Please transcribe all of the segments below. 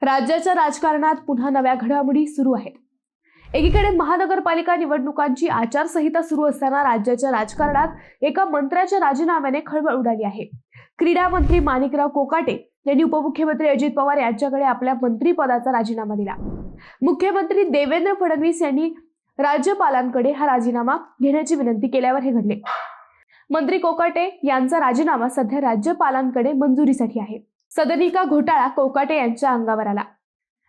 राज्याच्या राजकारणात पुन्हा नव्या घडामोडी सुरू आहेत। एकीकडे महानगरपालिका निवडणुकांची आचारसंहिता सुरू असताना राज्याच्या राजकारणात एका मंत्र्याच्या राजीनाम्याने खळबळ उडाली आहे। क्रीडा मंत्री माणिकराव कोकाटे यांनी उपमुख्यमंत्री अजित पवार यांच्याकडे आपल्या मंत्रिपदाचा राजीनामा दिला। मुख्यमंत्री देवेंद्र फडणवीस यांनी राज्यपालांकडे हा राजीनामा घेण्याची विनंती केल्यावर हे घडले। मंत्री कोकाटे यांचा राजीनामा सध्या राज्यपालांकडे मंजुरीसाठी आहे। सदनिका घोटाळा कोकाटे यांच्या अंगावर आला,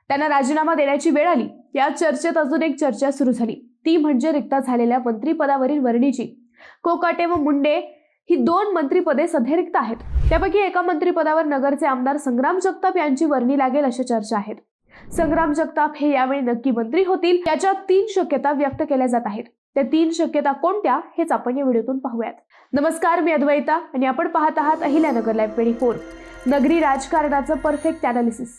त्यांना राजीनामा देण्याची वेळ आली। या चर्चेत अजून एक चर्चा सुरू झाली, ती म्हणजे रिक्त झालेल्या मंत्रिपदावरील वर्णीची। कोकाटे व मुंडे ही दोन मंत्रिपदे सध्या रिक्त आहेत। त्यापैकी एका मंत्रिपदावर नगरचे आमदार संग्राम जगताप यांची वर्णी लागेल अशा चर्चा आहेत। संग्राम जगताप हे यावेळी नक्की मंत्री होतील याच्या 3 शक्यता व्यक्त केल्या जात आहेत। त्या 3 शक्यता कोणत्या हेच आपण या व्हिडिओतून पाहूयात। नमस्कार, मी अद्वैता आणि आपण पाहत आहात अहिल्यानगर लाईव्ह 24, नगरी राजकारणाचं परफेक्ट अनालिसिस।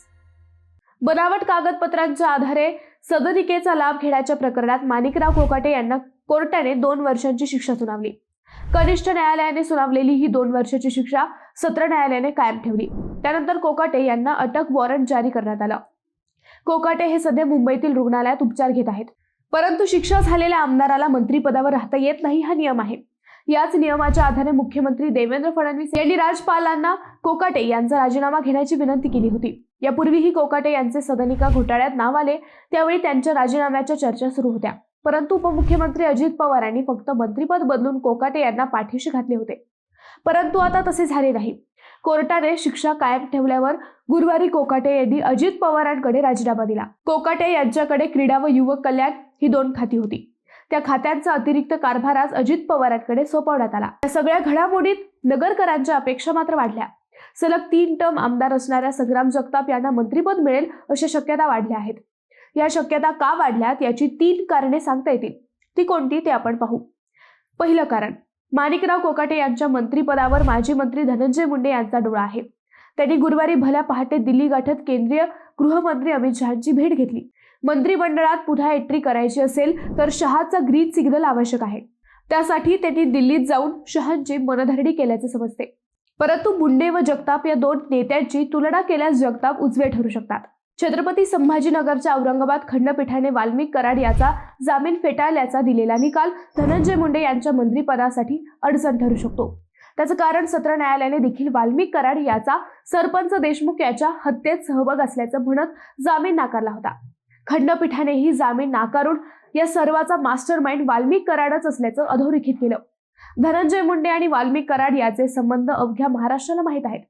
बनावट कागदपत्रांच्या आधारे सदनिकेचा लाभ घेण्याच्या प्रकरणात माणिकराव कोकाटे यांना कोर्टाने 2 वर्षांची शिक्षा सुनावली। कनिष्ठ न्यायालयाने सुनावलेली ही 2 वर्षाची शिक्षा सत्र न्यायालयाने कायम ठेवली। त्यानंतर कोकाटे यांना अटक वॉरंट जारी करण्यात आलं। कोकाटे हे सध्या मुंबईतील रुग्णालयात उपचार घेत आहेत, परंतु शिक्षा झालेल्या आमदाराला मंत्रिपदावर राहता येत नाही हा नियम आहे। याच नियमाच्या आधारे मुख्यमंत्री देवेंद्र फडणवीस यांनी राज्यपालांना कोकाटे यांचा राजीनामा घेण्याची विनंती केली होती। यापूर्वीही कोकाटे यांचे सदनिका घोटाळ्यात नाव आले, त्यावेळी त्यांच्या राजीनाम्याच्या चर्चा सुरू होत्या। परंतु उपमुख्यमंत्री अजित पवार यांनी फक्त मंत्रिपद बदलून कोकाटे यांना पाठीशी घातले होते। परंतु आता तसे झाले नाही। कोर्टाने शिक्षा कायम ठेवल्यावर गुरुवारी कोकाटे यांनी अजित पवारांकडे राजीनामा दिला। कोकाटे यांच्याकडे क्रीडा व युवक कल्याण ही 2 खाती होती। त्या खात्यांचा अतिरिक्त कारभार आज अजित पवारांकडे सोपवण्यात आला। या सगळ्या घडामोडीत नगरकरांच्या अपेक्षा मात्र वाढल्या। सलग 3 टर्म आमदार असणाऱ्या संग्राम जगताप यांना मंत्रिपद मिळेल अशा शक्यता वाढल्या आहेत। या शक्यता का वाढल्यात याची 3 कारणे सांगता येतील। ती कोणती ते आपण पाहू। पहिलं कारण, माणिकराव कोकाटे यांच्या मंत्रिपदावर माजी मंत्री धनंजय मुंडे यांचा डोळा आहे। त्यांनी गुरुवारी भल्या पहाटे दिल्ली गाठत केंद्रीय गृहमंत्री अमित शहांची भेट घेतली। मंत्रिमंडळात पुन्हा एंट्री करायची असेल तर शहाचा ग्रीन सिग्नल आवश्यक आहे। त्यासाठी त्यांनी दिल्लीत जाऊन शहांची मनधरणी केल्याचे समजते। परंतु मुंडे व जगताप या 2 नेत्यांची तुलना केल्यास जगताप उजवे ठरू शकतात। छत्रपती संभाजीनगरच्या औरंगाबाद खंडपीठाने वाल्मिक कराड याचा जामीन फेटाळल्याचा दिलेला निकाल धनंजय मुंडे यांच्या मंत्रिपदासाठी अडचण ठरू शकतो। त्याचं कारण सत्र न्यायालयाने देखील वाल्मिक कराड याचा सरपंच देशमुख याच्या हत्येत सहभाग असल्याचं म्हणत जामीन नाकारला होता। खंडपीठानेही जामीन नाकारून या सर्वाचा मास्टरमाइंड वाल्मिक कराडच असल्याचं अधोरेखित केलं। धनंजय मुंडे आणि वाल्मिक कराड याचे संबंध अवघ्या महाराष्ट्राला माहीत आहेत।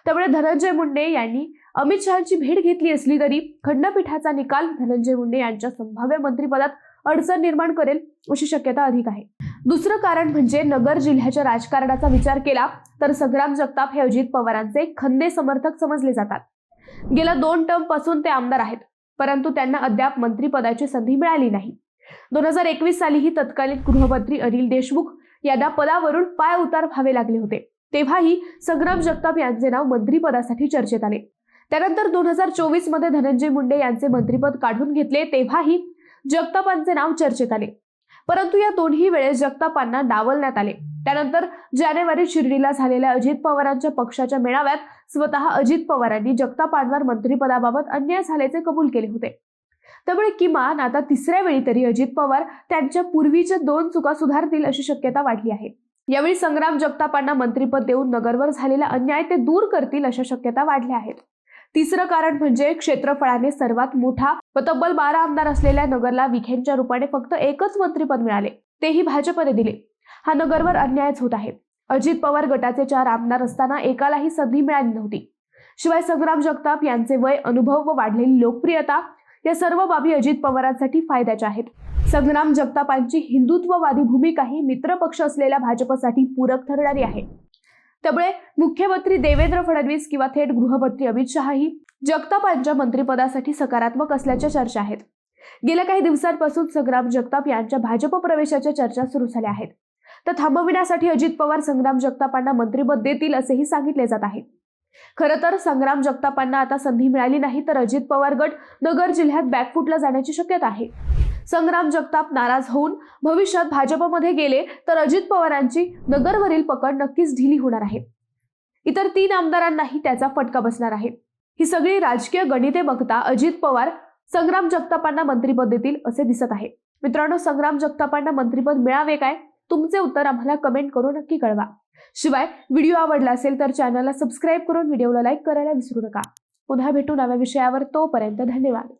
त्यामुळे धनंजय मुंडे यांनी अमित शहांची भेट घेतली असली तरी खंडपीठाचा निकाल धनंजय मुंडे यांच्या संभाव्य मंत्रिपदात अडचण निर्माण करेल अशी शक्यता अधिक आहे। दुसरं कारण म्हणजे नगर जिल्ह्याच्या राजकारणाचा विचार केला तर संग्राम जगताप हे अजित पवारांचे खंदे समर्थक समजले जातात। गेल्या 2 टर्म पासून ते आमदार आहेत, परंतु त्यांना अद्याप मंत्रिपदाची संधी मिळाली नाही। 2021 सालीही तत्कालीन गृहमंत्री अनिल देशमुख यांना पदावरून पाय उतार व्हावे लागले होते, तेव्हाही संग्राम जगताप यांचे नाव मंत्रिपदासाठी चर्चेत आले। त्यानंतर 2024 मध्ये धनंजय मुंडे यांचे मंत्रिपद काढून घेतले, तेव्हाही जगतापांचे नाव चर्चेत आले। परंतु या दोन्ही वेळेस जगतापांना डावलण्यात आले। त्यानंतर जानेवारीत शिर्डीला झालेल्या अजित पवारांच्या पक्षाच्या मेळाव्यात स्वतः अजित पवारांनी जगतापांवर मंत्रिपदाबाबत अन्याय झाल्याचे कबूल केले होते। त्यामुळे किमान आता 3ऱ्या वेळी तरी अजित पवार त्यांच्या पूर्वीच्या 2 चुका सुधारतील अशी शक्यता वाढली आहे। यावेळी संग्राम जगतापांना मंत्रिपद देऊन नगरवर झालेला अन्याय ते दूर करतील अशा शक्यता वाढल्या आहेत। तिसरं कारण म्हणजे क्षेत्रफळाने सर्वात मोठा व तब्बल 12 आमदार असलेल्या नगरला विखेंच्या रूपाने फक्त 1च मंत्रिपद मिळाले, तेही भाजपने दिले। हा नगरवर अन्यायच होत आहे। अजित पवार गटाचे 4 आमदार असताना एकालाही संधी मिळाली नव्हती। शिवाय संग्राम जगताप यांचे वय, अनुभव व वाढलेली लोकप्रियता या सर्व बाबी अजित पवारांसाठी फायद्याच्या आहेत। संग्राम जगतापांची हिंदुत्ववादी भूमिकाही मित्र पक्ष असलेल्या भाजपसाठी पूरक ठरणारी आहे। त्यामुळे मुख्यमंत्री देवेंद्र फडणवीस किंवा थेट गृहमंत्री अमित शहाही जगतापांच्या मंत्रिपदासाठी सकारात्मक असल्याच्या चर्चा आहेत। गेल्या काही दिवसांपासून संग्राम जगताप यांच्या भाजप प्रवेशाच्या चर्चा सुरू झाल्या आहेत। तर थांबविण्यासाठी अजित पवार संग्राम जगतापांना मंत्रिपद देतील असेही सांगितले जात आहे। खरं तर संग्राम जगतापांना आता संधी मिळाली नाही तर अजित पवार गट नगर जिल्ह्यात बॅकफुटला जाण्याची शक्यता आहे। संग्राम जगताप नाराज होऊन भविष्यात भाजपमध्ये गेले तर अजित पवारांची नगरवरील पकड नक्कीच ढिली होणार आहे। इतर 3 आमदारांनाही त्याचा फटका बसणार आहे। ही सगळी राजकीय गणिते बघता अजित पवार संग्राम जगतापांना मंत्रिपद देतील असे दिसत आहे. मित्रांनो, संग्राम जगतापांना मंत्रिपद मिळावे काय? तुमचे उत्तर आम्हाला कमेंट करून नक्की कळवा. शिवाय व्हिडिओ आवडला असेल तर चॅनलला सबस्क्राईब करून व्हिडिओला लाईक करायला विसरू नका. पुन्हा भेटू नव्या विषयावर. तोपर्यंत धन्यवाद.